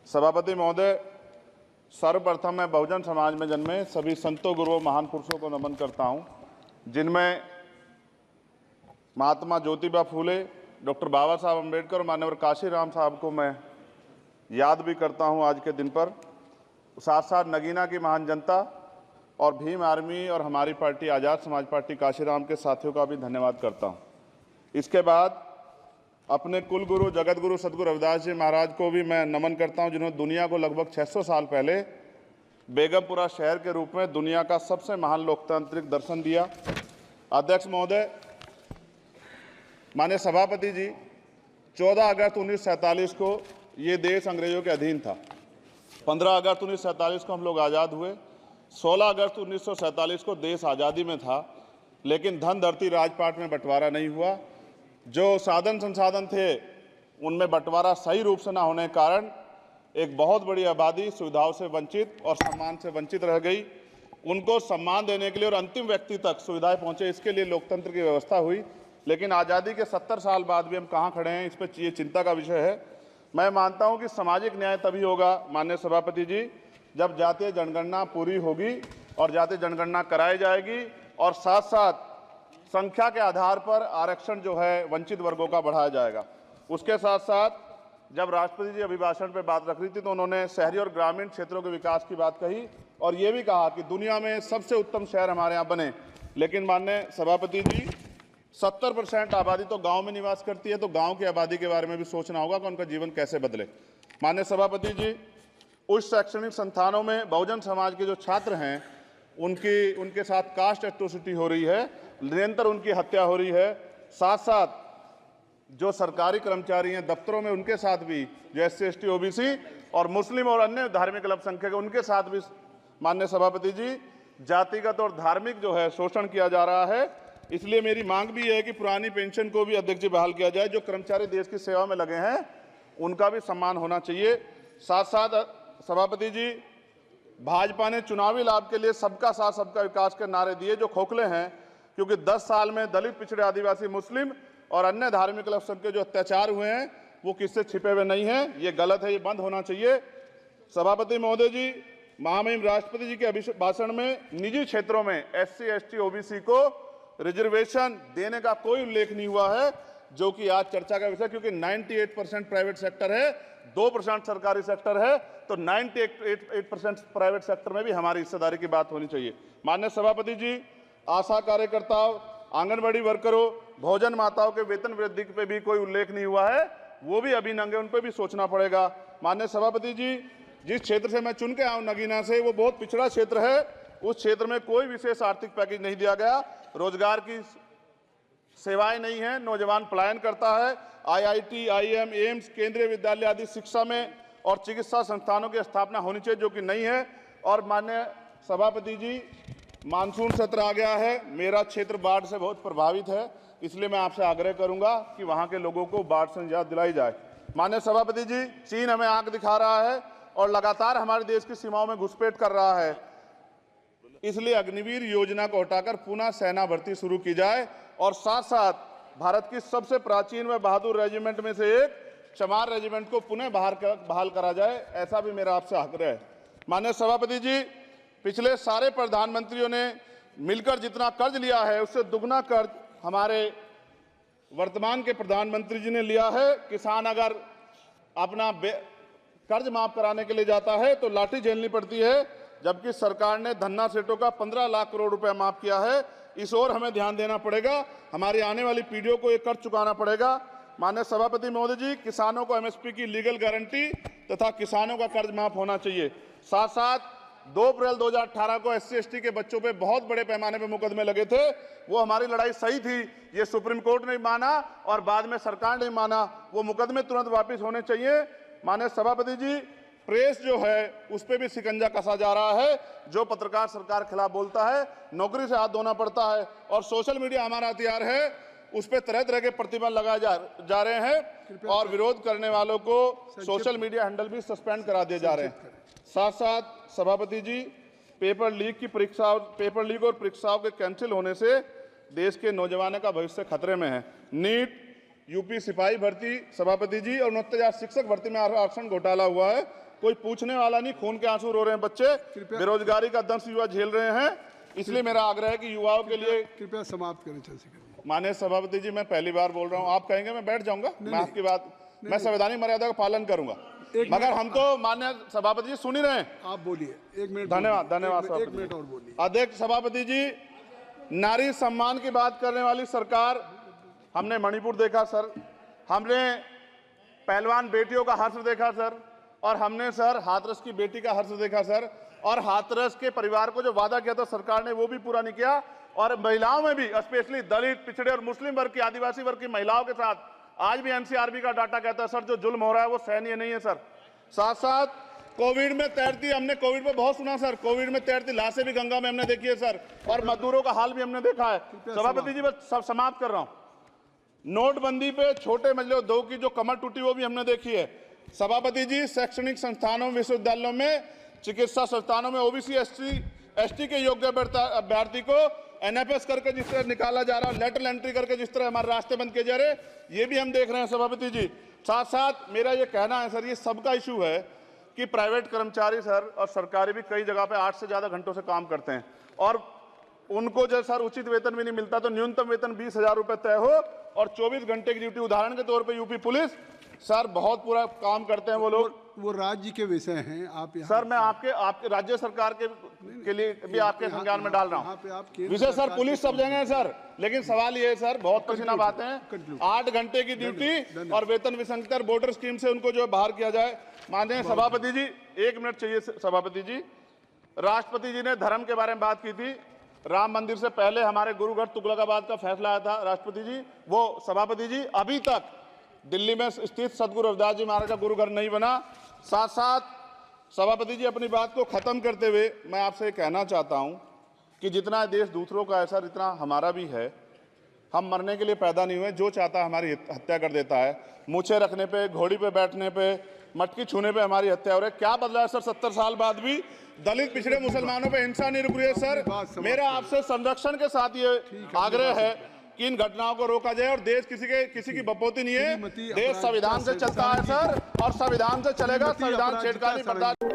सभापति महोदय, सर्वप्रथम मैं बहुजन समाज में जन्मे सभी संतों, गुरुओं, महान पुरुषों को नमन करता हूं, जिनमें महात्मा ज्योतिबा फूले, डॉक्टर बाबा साहब अम्बेडकर और माननीय काशीराम साहब को मैं याद भी करता हूं आज के दिन पर। साथ साथ नगीना की महान जनता और भीम आर्मी और हमारी पार्टी आज़ाद समाज पार्टी काशीराम के साथियों का भी धन्यवाद करता हूं। इसके बाद अपने कुल गुरु जगत गुरु सदगुरु रविदास जी महाराज को भी मैं नमन करता हूं, जिन्होंने दुनिया को लगभग 600 साल पहले बेगमपुरा शहर के रूप में दुनिया का सबसे महान लोकतांत्रिक दर्शन दिया। अध्यक्ष महोदय, माननीय सभापति जी, 14 अगस्त 1947 को ये देश अंग्रेजों के अधीन था। 15 अगस्त 1947 को हम लोग आज़ाद हुए। 16 अगस्त 1947 को देश आज़ादी में था, लेकिन धन धरती राजपाट में बंटवारा नहीं हुआ। जो साधन संसाधन थे उनमें बंटवारा सही रूप से न होने के कारण एक बहुत बड़ी आबादी सुविधाओं से वंचित और सम्मान से वंचित रह गई। उनको सम्मान देने के लिए और अंतिम व्यक्ति तक सुविधाएं पहुंचे, इसके लिए लोकतंत्र की व्यवस्था हुई। लेकिन आज़ादी के 70 साल बाद भी हम कहाँ खड़े हैं, इस पर ये चिंता का विषय है। मैं मानता हूं कि सामाजिक न्याय तभी होगा माननीय सभापति जी, जब जातीय जनगणना पूरी होगी और जातीय जनगणना कराई जाएगी और साथ साथ संख्या के आधार पर आरक्षण जो है वंचित वर्गों का बढ़ाया जाएगा। उसके साथ साथ जब राष्ट्रपति जी अभिभाषण पर बात रख रही थी तो उन्होंने शहरी और ग्रामीण क्षेत्रों के विकास की बात कही और ये भी कहा कि दुनिया में सबसे उत्तम शहर हमारे यहाँ बने। लेकिन माननीय सभापति जी, 70% आबादी तो गांव में निवास करती है, तो गांव की आबादी के बारे में भी सोचना होगा कि उनका जीवन कैसे बदले। माननीय सभापति जी, उच्च शैक्षणिक संस्थानों में बहुजन समाज के जो छात्र हैं उनके साथ कास्ट एट्रोसिटी हो रही है, निरंतर उनकी हत्या हो रही है। साथ साथ जो सरकारी कर्मचारी हैं दफ्तरों में, उनके साथ भी जो SC ST OBC और मुस्लिम और अन्य धार्मिक अल्पसंख्यक उनके साथ भी माननीय सभापति जी जातिगत और धार्मिक जो है शोषण किया जा रहा है। इसलिए मेरी मांग भी है कि पुरानी पेंशन को भी अध्यक्ष जी बहाल किया जाए। जो कर्मचारी देश की सेवा में लगे हैं उनका भी सम्मान होना चाहिए। साथ साथ सभापति जी, भाजपा ने चुनावी लाभ के लिए सबका साथ सबका विकास के नारे दिए जो खोखले हैं, क्योंकि 10 साल में दलित, पिछड़े, आदिवासी, मुस्लिम और अन्य धार्मिक अल्पसंख्यक जो अत्याचार हुए हैं वो किससे छिपे हुए नहीं हैं। ये गलत है, ये बंद होना चाहिए। सभापति महोदय जी, महामहिम राष्ट्रपति जी के अभिभाषण में निजी क्षेत्रों में SC ST OBC को रिजर्वेशन देने का कोई उल्लेख नहीं हुआ है, जो कि आज चर्चा का विषय, क्योंकि 98% प्राइवेट सेक्टर है, 2% सरकारी सेक्टर है, तो 98% प्राइवेट सेक्टर में भी हमारी हिस्सेदारी की बात होनी चाहिए। माननीय सभापति जी, आशा कार्यकर्ताओं, आंगनबाड़ी वर्करों, भोजन माताओं के वेतन वृद्धि पे भी कोई उल्लेख नहीं हुआ है, वो भी अभी नंगे, उन पर भी सोचना पड़ेगा। माननीय सभापति जी, जिस क्षेत्र से मैं चुन के आऊँ नगीना से, वो बहुत पिछड़ा क्षेत्र है। उस क्षेत्र में कोई विशेष आर्थिक पैकेज नहीं दिया गया, रोजगार की सेवाएं नहीं है, नौजवान पलायन करता है। IIT, IIM, एम्स, केंद्रीय विद्यालय आदि शिक्षा में और चिकित्सा संस्थानों की स्थापना होनी चाहिए, जो कि नहीं है। और माननीय सभापति जी, मानसून सत्र आ गया है, मेरा क्षेत्र बाढ़ से बहुत प्रभावित है, इसलिए मैं आपसे आग्रह करूंगा कि वहां के लोगों को बाढ़ से निजात दिलाई जाए। माननीय सभापति जी, चीन हमें आंख दिखा रहा है और लगातार हमारे देश की सीमाओं में घुसपैठ कर रहा है, इसलिए अग्निवीर योजना को हटाकर पुनः सेना भर्ती शुरू की जाए और साथ साथ भारत की सबसे प्राचीन व बहादुर रेजिमेंट में से एक चमार रेजिमेंट को पुनः बहाल करा जाए, ऐसा भी मेरा आपसे आग्रह है। माननीय सभापति जी, पिछले सारे प्रधानमंत्रियों ने मिलकर जितना कर्ज लिया है उससे दुगना कर्ज हमारे वर्तमान के प्रधानमंत्री जी ने लिया है। किसान अगर अपना कर्ज माफ कराने के लिए जाता है तो लाठी झेलनी पड़ती है, जबकि सरकार ने धन्ना सेठों का 15 लाख करोड़ रुपया माफ किया है। इस ओर हमें ध्यान देना पड़ेगा, हमारी आने वाली पीढ़ियों को ये कर्ज चुकाना पड़ेगा। माननीय सभापति महोदय जी, किसानों को MSP की लीगल गारंटी तथा किसानों का कर्ज माफ होना चाहिए। साथ साथ 2 अप्रैल 2018 को SC ST के बच्चों पे बहुत बड़े पैमाने पे मुकदमे लगे थे, वो हमारी लड़ाई सही थी, ये सुप्रीम कोर्ट ने माना और बाद में सरकार ने माना, वो मुकदमे तुरंत वापस होने चाहिए। माननीय सभापति जी, प्रेस जो है उस पर भी शिकंजा कसा जा रहा है। जो पत्रकार सरकार खिलाफ बोलता है नौकरी से हाथ धोना पड़ता है, और सोशल मीडिया हमारा हथियार है, उस पर तरह तरह के प्रतिबंध लगाए जा रहे हैं और विरोध करने वालों को सोशल मीडिया हैंडल भी सस्पेंड करा दिए जा रहे हैं। साथ साथ सभापति जी, पेपर लीक और परीक्षाओं के कैंसिल होने से देश के नौजवानों का भविष्य खतरे में है। नीट, यूपी सिपाही भर्ती सभापति जी और 69,000 शिक्षक भर्ती में आरक्षण घोटाला हुआ है, कोई पूछने वाला नहीं। खून के आंसू रो रहे हैं बच्चे, बेरोजगारी का दंश युवा झेल रहे हैं। इसलिए मेरा आग्रह है कि युवाओं के लिए कृपया समाप्त करें चंद्रशेखर। माननीय सभापति जी, मैं पहली बार बोल रहा हूं, आप कहेंगे मैं बैठ जाऊंगा, मैं आपकी बात, मैं संवैधानिक मर्यादा का पालन करूंगा, मगर हम तो माननीय सभापति जी सुन ही रहे हैं। आप बोलिए, 1 मिनट। धन्यवाद, धन्यवाद। 1 मिनट और बोलिए। अध्यक्ष सभापति जी, नारी सम्मान की बात करने वाली सरकार, हमने मणिपुर देखा सर, हमने पहलवान बेटियों का हर्ष देखा सर, और हमने सर हाथरस की बेटी का हर्ष देखा सर, और हाथरस के परिवार को जो वादा किया था सरकार ने वो भी पूरा नहीं किया। और महिलाओं में भी, स्पेशली दलित, पिछड़े और मुस्लिम वर्ग की, आदिवासी वर्ग की महिलाओं के साथ आज भी एनसीआरबी का डाटा कहता है सर जो जुल्म हो रहा है वो सहनीय नहीं है सर। साथ साथ कोविड में तैरती, हमने कोविड में बहुत सुना सर, कोविड में तैरती लाशें भी गंगा में हमने देखी है सर, और मजदूरों का हाल भी हमने देखा है। सभापति जी, बस सब समाप्त कर रहा हूं। नोटबंदी पे छोटे मजले उद्योग की जो कमर टूटी वो भी हमने देखी है। सभापति जी, शैक्षणिक संस्थानों, विश्वविद्यालयों में, चिकित्सा संस्थानों में ओबीसी एसटी के योग्य अभ्यर्थी को एनएफएस करके जिस तरह निकाला जा रहा है, लेटरल एंट्री करके जिस तरह हमारे रास्ते बंद किए जा रहे, ये भी हम देख रहे हैं सभापति जी। साथ साथ मेरा ये कहना है सर, ये सबका इशू है कि प्राइवेट कर्मचारी सर और सरकारी भी कई जगह पे 8 से ज्यादा घंटों से काम करते हैं, और उनको जब सर उचित वेतन भी नहीं मिलता, तो न्यूनतम वेतन 20,000 रुपए तय हो और 24 घंटे की ड्यूटी। उदाहरण के तौर पे यूपी पुलिस सर बहुत पूरा काम करते हैं वो लोग। वो राज्य के विषय हैं, आप यहाँ सर मैं आपके राज्य सरकार के लिए भी आपके संज्ञान में डाल रहा हूँ। विषय सर पुलिस सब जगह है सर, लेकिन सवाल ये है सर, बहुत पसीना बहाते हैं, 8 घंटे की ड्यूटी और वेतन विसंगति, बॉर्डर स्कीम से उनको जो बाहर किया जाए। माननीय सभापति जी, 1 मिनट चाहिए सभापति जी। राष्ट्रपति जी ने धर्म के बारे में बात की थी। राम मंदिर से पहले हमारे गुरुघर तुगलकाबाद का फैसला आया था राष्ट्रपति जी, वो सभापति जी अभी तक दिल्ली में स्थित सदगुरु रविदास जी महाराज का गुरुघर नहीं बना। साथ साथ सभापति जी, अपनी बात को खत्म करते हुए मैं आपसे कहना चाहता हूं कि जितना देश दूसरों का है सर, इतना हमारा भी है। हम मरने के लिए पैदा नहीं हुए, जो चाहता है हमारी हत्या कर देता है। मूछें रखने पे, घोड़ी पे बैठने पे, मटकी छूने पे हमारी हत्या हो रही है। क्या बदला है सर 70 साल बाद भी? दलित, पिछड़े, मुसलमानों पे हिंसा नहीं रुक रही है सर। मेरा आपसे संरक्षण के साथ ये आग्रह है कि इन घटनाओं को रोका जाए, और देश किसी की बपोती नहीं है, देश संविधान से चलता है सर, और संविधान से चलेगा। संविधान छेड़खानी बर्दाश्त